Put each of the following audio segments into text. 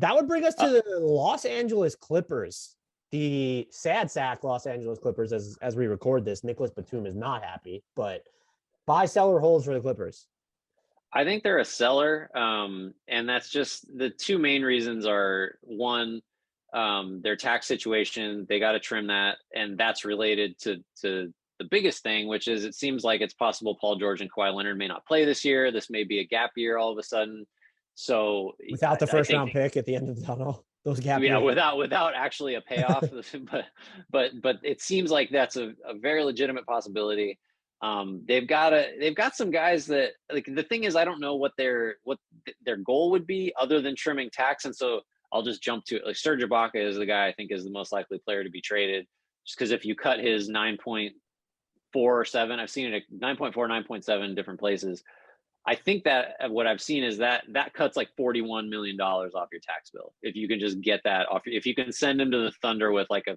That would bring us to the Los Angeles Clippers. The sad sack Los Angeles Clippers, as we record this. Nicolas Batum is not happy, but buy, sell, or holds for the Clippers. I think they're a seller, and that's just the two main reasons are one, their tax situation. They got to trim that, and that's related to the biggest thing, which is it seems like it's possible Paul George and Kawhi Leonard may not play this year. This may be a gap year all of a sudden. So Without the I first think round pick at the end of the tunnel, those gap yeah, years. without actually a payoff, but it seems like that's a very legitimate possibility. They've got some guys that, like, the thing is I don't know what their goal would be other than trimming tax, and so I'll just jump to it. Like Serge Ibaka is the guy I think is the most likely player to be traded, just because if you cut his 9.4 or 7, I've seen it at 9.4, 9.7 different places. I think that what I've seen is that cuts like $41 million off your tax bill. If you can just get that off, if you can send him to the Thunder with like a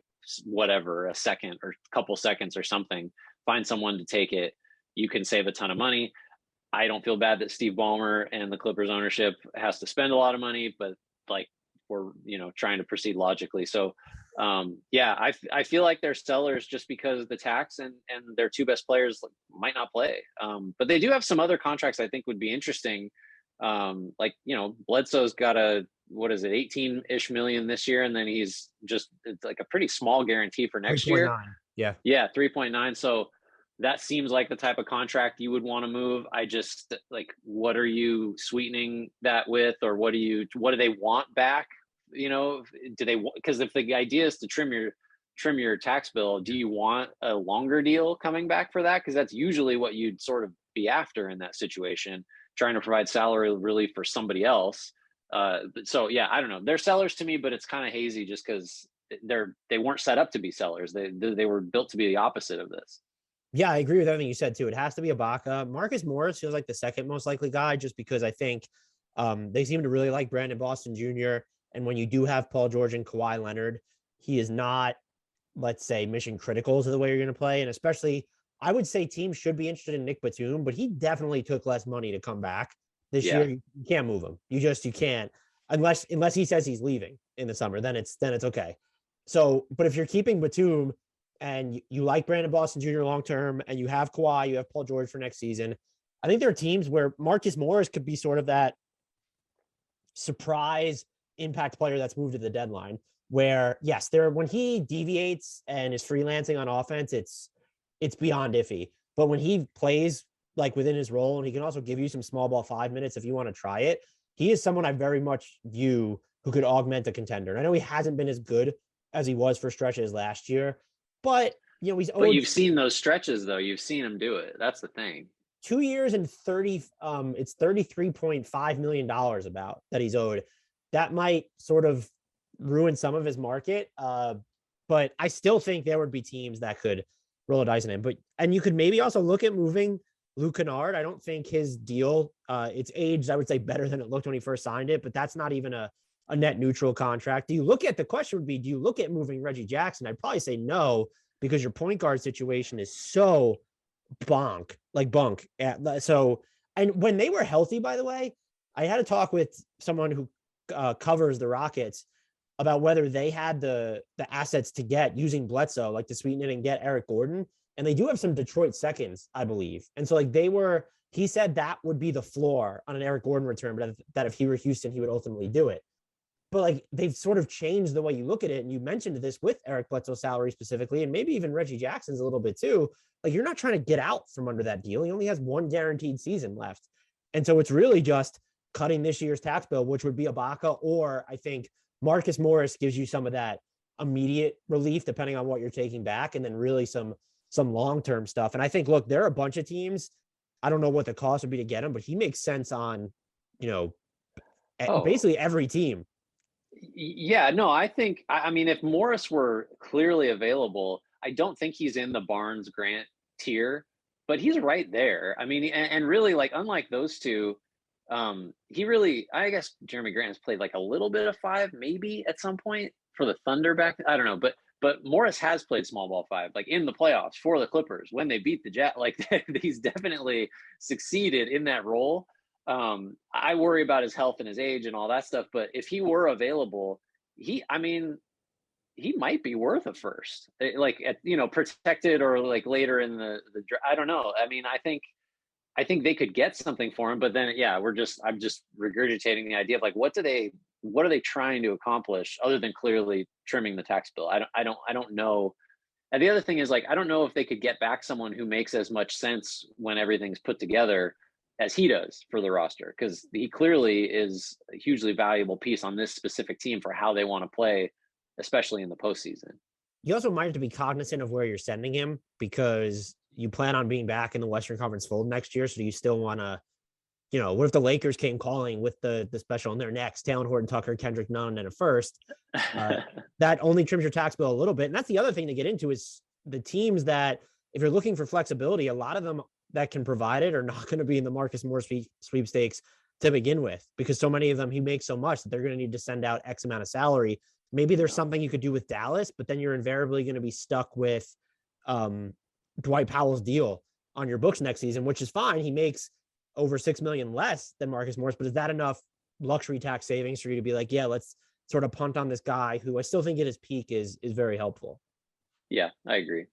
second or a couple seconds or something, find someone to take it, you can save a ton of money. I don't feel bad that Steve Ballmer and the Clippers ownership has to spend a lot of money, but like we're, trying to proceed logically. So yeah, I feel like they're sellers just because the tax and their two best players might not play. But they do have some other contracts I think would be interesting. Like, Bledsoe's got what is it, 18-ish million this year, and then it's like a pretty small guarantee for next year. 3.9. Yeah. Yeah, 3.9. So that seems like the type of contract you would want to move. I just like, what are you sweetening that with, or what do they want back? Do they, because if the idea is to trim your tax bill, do you want a longer deal coming back for that? Because that's usually what you'd sort of be after in that situation, trying to provide salary relief for somebody else. So yeah, I don't know. They're sellers to me, but it's kind of hazy just because they weren't set up to be sellers. They were built to be the opposite of this. Yeah, I agree with everything you said too. It has to be Ibaka. Marcus Morris feels like the second most likely guy, just because I think they seem to really like Brandon Boston Jr. And when you do have Paul George and Kawhi Leonard, he is not, let's say, mission critical to the way you're going to play. And especially, I would say teams should be interested in Nick Batum, but he definitely took less money to come back this year. You can't move him. You can't unless he says he's leaving in the summer. Then it's okay. So, but if you're keeping Batum and you like Brandon Boston Jr. long term, and you have Kawhi, you have Paul George for next season, I think there are teams where Marcus Morris could be sort of that surprise impact player that's moved to the deadline. Where yes, when he deviates and is freelancing on offense, it's beyond iffy. But when he plays like within his role, and he can also give you some small ball 5 minutes if you want to try it, he is someone I very much view who could augment a contender. And I know he hasn't been as good as he was for stretches last year, but but you've seen those stretches though. You've seen him do it. That's the thing. 2 years and it's $33.5 million about that he's owed. That might sort of ruin some of his market. But I still think there would be teams that could roll a dice on him. And you could maybe also look at moving Luke Kennard. I don't think his deal, it's aged, I would say, better than it looked when he first signed it, but that's not even a net neutral contract. The question would be, do you look at moving Reggie Jackson? I'd probably say no, because your point guard situation is so bunk. So, and when they were healthy, by the way, I had a talk with someone who covers the Rockets about whether they had the assets to get, using Bledsoe, like to sweeten it and get Eric Gordon. And they do have some Detroit seconds, I believe. And so he said that would be the floor on an Eric Gordon return, but that if he were Houston, he would ultimately do it. But like, they've sort of changed the way you look at it. And you mentioned this with Eric Bledsoe's salary specifically, and maybe even Reggie Jackson's a little bit too. Like, you're not trying to get out from under that deal. He only has one guaranteed season left. And so it's really just cutting this year's tax bill, which would be Ibaka, or I think Marcus Morris gives you some of that immediate relief depending on what you're taking back, and then really some long-term stuff. And I think, look, there are a bunch of teams. I don't know what the cost would be to get him, but he makes sense on, basically every team. Yeah, no, I think, I mean, if Morris were clearly available, I don't think he's in the Barnes Grant tier, but he's right there. I mean, and really, like, unlike those two, he really, I guess Jeremy Grant has played like a little bit of 5, maybe at some point for the Thunder back. I don't know, but Morris has played small ball 5, like in the playoffs for the Clippers when they beat the Jazz. Like, he's definitely succeeded in that role. I worry about his health and his age and all that stuff. But if he were available, I mean, he might be worth a first, like at, protected or like later in the. I don't know. I mean, I think they could get something for him, but then yeah, I'm just regurgitating the idea of like what are they trying to accomplish other than clearly trimming the tax bill? I don't know. And the other thing is like I don't know if they could get back someone who makes as much sense when everything's put together as he does for the roster, because he clearly is a hugely valuable piece on this specific team for how they want to play, especially in the postseason. You also might have to be cognizant of where you're sending him because you plan on being back in the Western Conference fold next year. So do you still want to, what if the Lakers came calling with the special in their next, Taylor Horton Tucker, Kendrick Nunn, and a first? That only trims your tax bill a little bit. And that's the other thing to get into is the teams that, if you're looking for flexibility, a lot of them that can provide it are not going to be in the Marcus Morris sweepstakes to begin with, because so many of them, he makes so much that they're going to need to send out X amount of salary. Maybe there's something you could do with Dallas, but then you're invariably going to be stuck with Dwight Powell's deal on your books next season, which is fine. He makes over $6 million less than Marcus Morris, but is that enough luxury tax savings for you to be like, yeah, let's sort of punt on this guy who I still think at his peak is very helpful? Yeah, I agree.